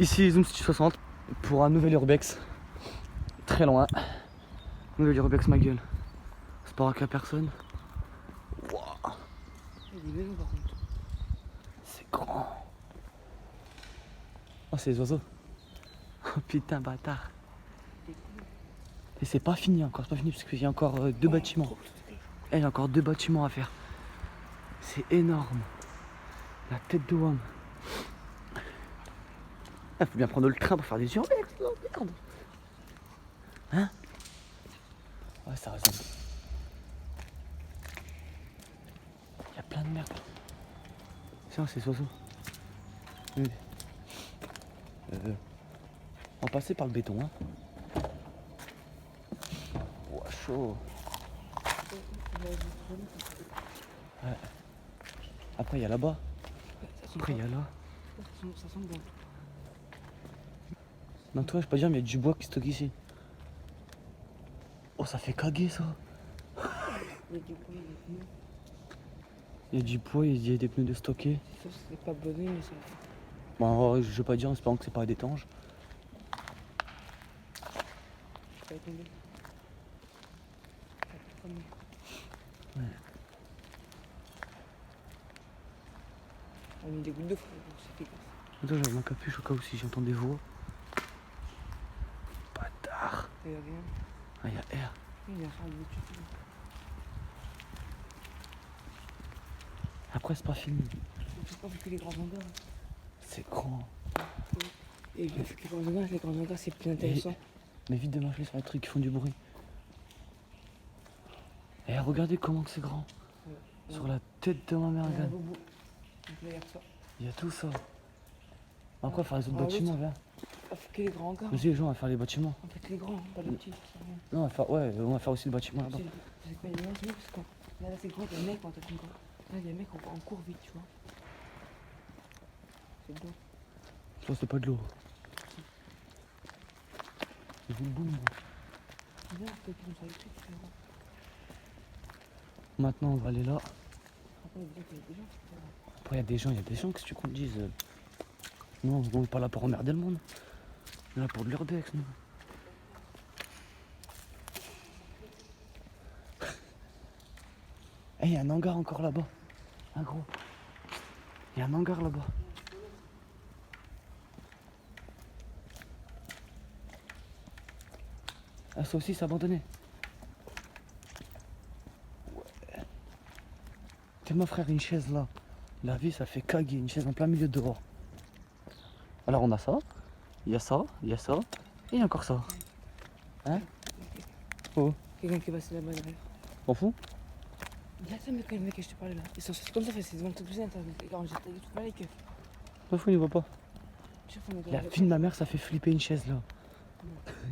Ici Zoom City 60 pour un nouvel urbex. Très loin. Nouvel urbex ma gueule. C'est pas qu'il y a personne. Wow. Il y a des maisons par contre. C'est grand. Oh c'est les oiseaux. Oh putain bâtard. Et c'est pas fini encore, c'est pas fini parce qu'il y a encore deux bâtiments. Il y a encore deux bâtiments à faire. C'est énorme. La tête de Wam. Il faut bien prendre le train pour faire des urbex, oh, merde. Hein? Ouais, ça ressemble. Il y a plein de merde. Tiens, c'est oiseaux. Oui. On va passer par le béton, hein. Ouah, chaud. Ouais. Après, il y a là-bas. Après, il y a là. Ça sent bon. Non, toi, je peux pas dire, mais il y a du bois qui stocke ici. Oh, ça fait caguer ça. Il y a du bruit, des pneus. Il y a du poids, il y a des pneus de stocker. Ça, c'est pas bonné, mais ça. Bon, je vais pas dire en espérant que c'est pas d'étange. Ça va tomber. Ouais. On a mis des gouttes d'eau, frère, c'est efficace. Attends, j'avais ma capuche au cas où si j'entends des voix. Bâtard. Il y a rien. Ah, il y a R. Il y a rien de dessus. Après, c'est pas fini. Je sais pas, que les grands hangars. C'est grand. Et le fait que les grands hangars, c'est plus intéressant. Mais vite de marcher sur les trucs qui font du bruit. Et regardez comment que c'est grand. Ouais. Sur la tête de ma mère, Il y a un regarde. beau bout. Donc là, il y a ça. Il y a tout ça. Après, faire les autres Ah, bâtiments, l'autre. viens. On fait que les grands hangars. Vas-y, les gens, on va faire les bâtiments. On fait que les grands, pas les petits. C'est rien. Non, on va faire aussi le bâtiment là-bas. C'est quoi, il y a parce que là, c'est grand, il y a un mec, quand t'as fait grand. Là, il y a un mec en cours vite, tu vois. C'est beau. Ça, c'est pas de l'eau. C'est du boum. Viens, peut-être qu'ils sont électriques, tu vois. Maintenant, on va aller là. Après, il y a des gens, Après, il y a des gens, qu'est-ce que tu comptes dire Non, on n'est pas là pour emmerder le monde. On est là pour de l'urbex, nous. Eh, il y a un hangar encore là-bas. Un gros. Il y a un hangar là-bas. Ah, ça aussi, c'est abandonné. Ouais. T'es mon frère, une chaise là. La vie, ça fait caguer. Une chaise en plein milieu dehors. Alors, on a ça. Il y a ça. Il y a ça. Et il y a encore ça. Hein? Oh, quelqu'un qui est passé là-bas derrière. t'en fous? Il y a ça, mec, le mec que je te parlais là. Ils sont comme ça, c'est devant tout plus internet. Quand j'étais tout mal, les keufs. T'en fous, il voit pas. La fille de ma mère, ça fait flipper une chaise là.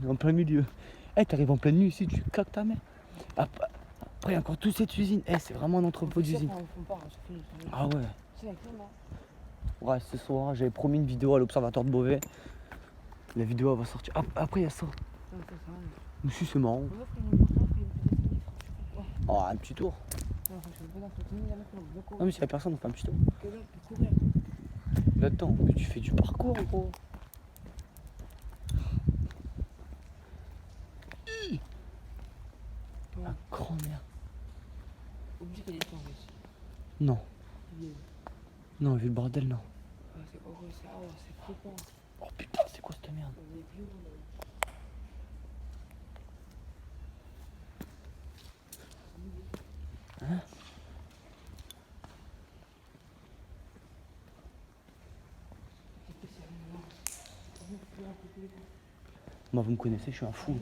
En plein milieu. Eh, t'arrives en pleine nuit ici, tu caques ta mère. Après, il y a encore toute cette usine. Eh, c'est vraiment un entrepôt d'usine. Ah ouais. C'est avec toi, Ouais, ce soir, j'avais promis une vidéo à l'Observatoire de Beauvais. La vidéo, elle va sortir. Après, il y a ça. Mais si, c'est marrant. Oh, un petit tour. Non, mais s'il y a personne, on fait un petit tour. Là-dedans, mais tu fais du parcours, gros. La grand-mère. Oublie qu'il y a des temps ici. Non. Non, vu le bordel, non. C'est horrible, c'est flippant. Oh putain, c'est quoi cette merde? Hein? Moi, vous me connaissez, je suis un fou.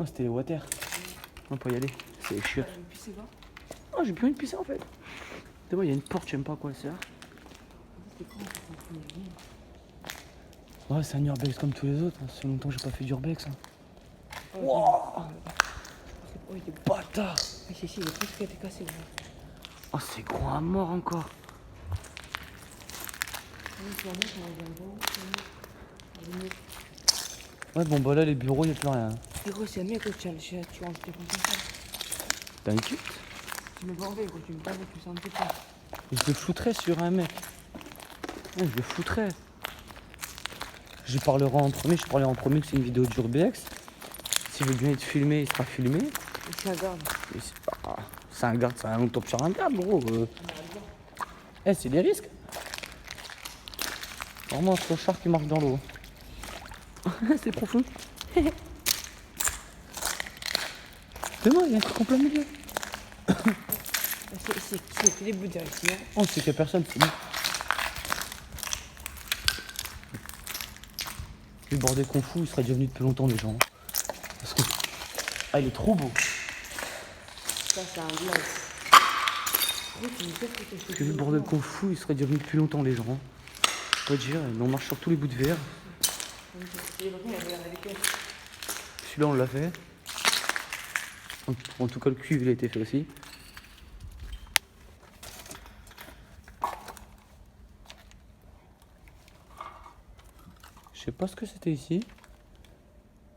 Oh, c'était les water. On peut y aller. C'est les chiottes. Oh, j'ai plus envie de pisser en fait. Tu vois, il y a une porte, je sais même pas à quoi elle sert. Ouais, c'est un urbex comme tous les autres. Ça fait longtemps que j'ai pas fait d'urbex. Hein. Wouah! Bâtard! Ici, il y a tout ce qui a été cassé. Là. Oh, c'est gros à mort encore. Ouais, bon, bah là, les bureaux, il n'y a plus rien. Et gros, c'est un mec, tu rentres tes comme ça. T'inquiète. Tu me bordel, gros, tu me parles, tu sens pas. Je le foutrais sur un mec. Ouais, je le foutrais. Je parlerai en premier, que c'est une vidéo d'Urbex. S'il veut bien être filmé, il sera filmé. Et c'est un garde. C'est un garde, c'est un top sur un garde, gros. Eh, c'est des risques. Vraiment un clochard qui marche dans l'eau. C'est profond. C'est moi, il y a un truc en plein milieu. C'est les bouts ici. Hein. Oh, c'est qu'il n'y a personne, c'est bon. Le bordel qu'on fout, il serait déjà venu depuis longtemps, les gens. Parce que... Ah, il est trop beau. Ça, c'est un glace. Parce que le bordel qu'on fout, il serait déjà venu depuis longtemps, les gens. Je peux pas dire, mais on marche sur tous les bouts de verre. Celui-là, on l'a fait. En tout cas, le cuivre, il a été fait aussi. Je sais pas ce que c'était ici.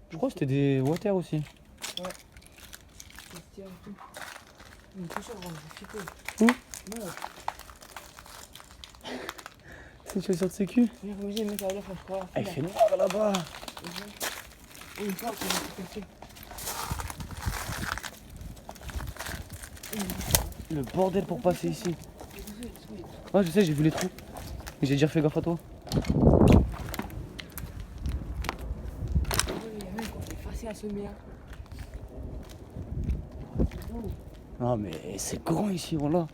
Je crois que c'était des water aussi. Ouais. Une chaussure, on Où ouais. C'est une chaussure de sécu. Ah, il fait noir là-bas. Une fois qu'on a tout cassé. Le bordel pour passer ici. Ouais, je sais, j'ai vu les trous. Mais j'ai déjà fait gaffe à toi. Facile à semer. Ah, mais c'est grand ici, voilà.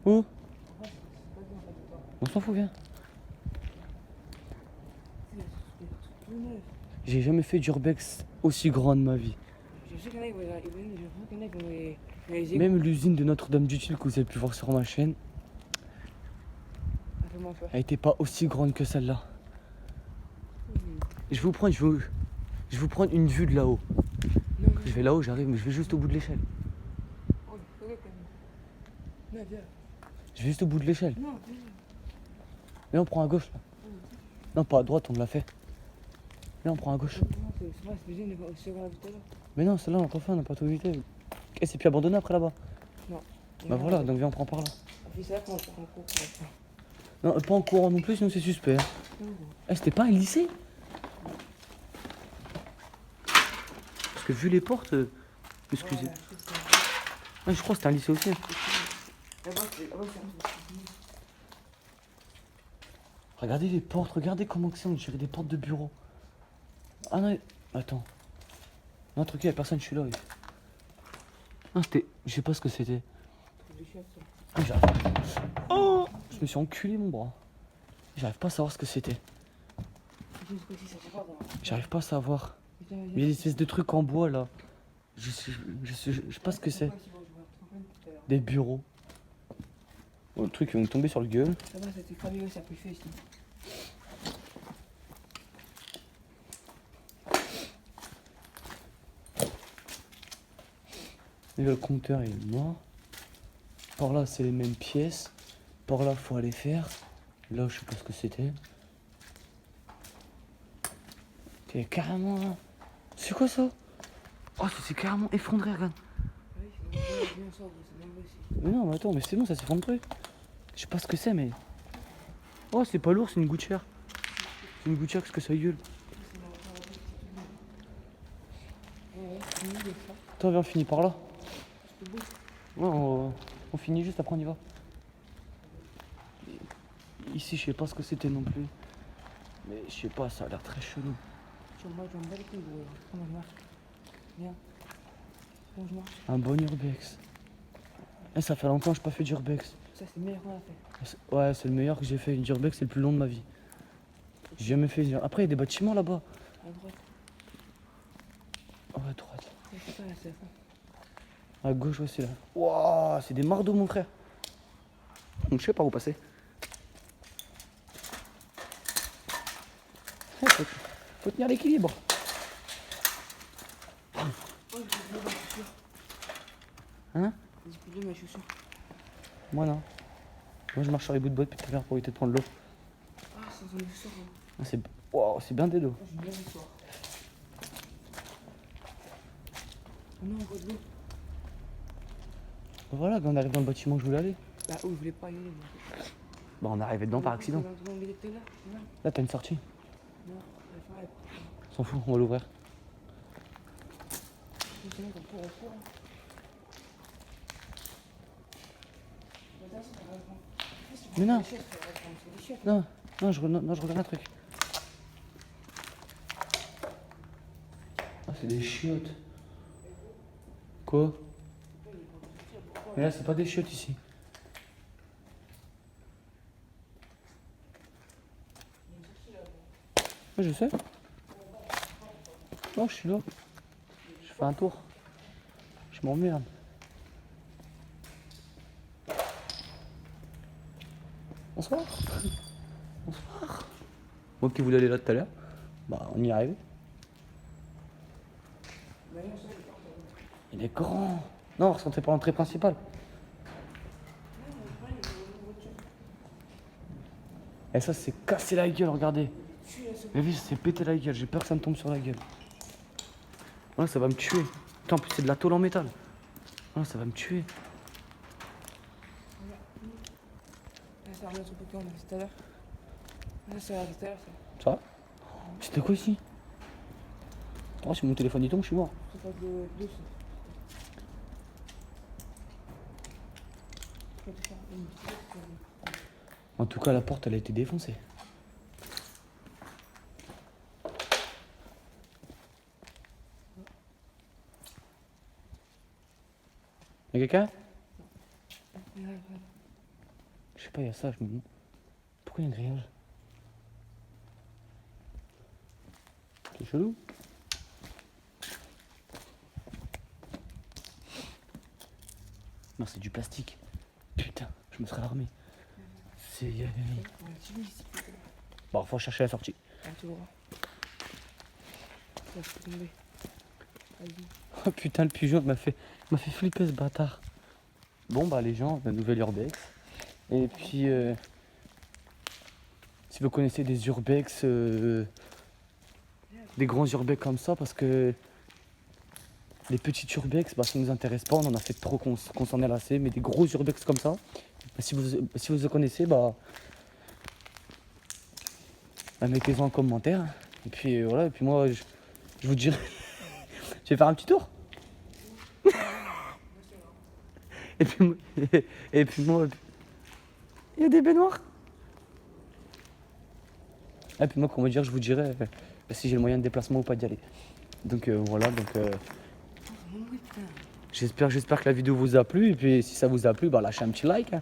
Où? On s'en fout, viens. J'ai jamais fait d'urbex aussi grand de ma vie. Même l'usine de Notre-Dame-du-Tuile que vous avez pu voir sur ma chaîne, elle était pas aussi grande que celle-là. Je vais vous prendre une vue de là-haut. Je vais là-haut, j'arrive, mais je vais juste au bout de l'échelle. Je vais juste au bout de l'échelle. Là, on prend à gauche. Là. Non, pas à droite, on l'a fait. Là, on prend à gauche. Mais non, celle-là, on l'a pas fait, on n'a pas tout évité. Et c'est plus abandonné après là-bas. Non. Bah voilà, donc viens, on prend par là. Non, pas en courant non plus, sinon c'est suspect. Eh, c'était pas un lycée? Parce que vu les portes... excusez. Ouais, je crois que c'était un lycée aussi. Regardez les portes, regardez comment c'est, on dirait des portes de bureau. Ah non, attends. Non, truc, il y a personne, je suis là. Oui. Ah, c'était... Je sais pas ce que c'était. Ah, oh, je me suis enculé mon bras. J'arrive pas à savoir ce que c'était. J'arrive pas à savoir. Il y a des espèces de trucs en bois là. Je sais pas ce que c'est. Des bureaux. Oh, le truc, ils vont me tomber sur le gueule. Ça va, ça a été cramé, ça a pu faire ici. Et le compteur il est mort. Par là, c'est les mêmes pièces. Par là, faut aller faire. Là, je sais pas ce que c'était. C'est carrément... C'est quoi ça? Oh, c'est carrément effondré, regarde. Mais non, mais attends, mais c'est bon, ça s'est effondré. Je sais pas ce que c'est, mais... Oh, c'est pas lourd, c'est une gouttière. C'est une gouttière, qu'est-ce que ça gueule? Attends, viens, on finit par là. Ouais, on finit juste, après on y va. Ici, je sais pas ce que c'était non plus. Mais je sais pas, ça a l'air très chelou. Un bon urbex. Eh, ça fait longtemps que je n'ai pas fait d'urbex. Ça, c'est le meilleur qu'on a fait. Ouais, c'est le meilleur que j'ai fait. Une urbex, c'est le plus long de ma vie. J'ai jamais fait. Après, il y a des bâtiments là-bas. À droite. Oh, à droite. C'est ça, là, c'est la fin. À gauche, ouais, c'est là. Waouh, c'est des mardeaux, mon frère. Donc, je sais pas où passer. Faut tenir l'équilibre. Hein? J'ai dit plus de mes chaussures. Moi non. Moi je marche sur les bouts de bois depuis tout à l'heure pour éviter de prendre l'eau. Ah, c'est un chaussures. Ah, c'est bien des l'eau. Ah, j'ai bien le soir. Oh non, on voit de l'eau. Voilà, on arrive dans le bâtiment où je voulais aller. Bah, où je voulais pas y aller. Moi. Bah on est arrivé dedans par accident. Non, Là t'as une sortie. non, S'en fout, on va l'ouvrir. Mais non. Non, non, je regarde un truc. Ah, c'est des chiottes. Quoi? Mais là, c'est pas des chiottes ici. Ouais, je sais. Non, je suis là. Je fais un tour. Je m'emmerde. Bonsoir. Bonsoir. Moi qui voulais aller là tout à l'heure, bah on y est arrivé. Il est grand. Non, on ressentait pas l'entrée principale. Et ça c'est cassé la gueule, regardez. Mais vu, ça s'est pété la gueule, j'ai peur que ça me tombe sur la gueule. Ouais, ça va me tuer. Putain, en plus c'est de la tôle en métal. Ouais, ça va me tuer. Ça remet sur le bouton, on a fait tout à l'heure. Ça, c'est tout à l'heure, ça. Ça va? C'était quoi ici? Oh, si mon téléphone il tombe, je suis mort. C'est pas de l'eau, ça. Je peux te faire une petite. En tout cas, la porte elle a été défoncée. Y'a quelqu'un? Je sais pas, il y a ça, je me demande. Pourquoi il y a un grillage? C'est chelou. Non, c'est du plastique. Putain, je me serais alarmé. C'est. Bon, faut chercher la sortie. Ah, tu vois. Ça fait tomber. Vas-y. Oh putain, le pigeon m'a fait flipper ce bâtard. Bon, bah, les gens, la nouvelle Urbex. Et puis, si vous connaissez des Urbex, des grands Urbex comme ça, parce que les petits Urbex, bah, ça nous intéresse pas, on en a fait trop qu'on s'en est lassé, mais des gros Urbex comme ça, bah, si vous les connaissez, bah mettez-en en commentaire. Et puis voilà, et puis moi, je vous dirai, je vais faire un petit tour. et puis moi, il y a des baignoires. Et puis moi, comment dire, je vous dirai si j'ai le moyen de déplacement ou pas d'y aller. Donc voilà, donc j'espère que la vidéo vous a plu. Et puis si ça vous a plu, bah lâchez un petit like. Hein.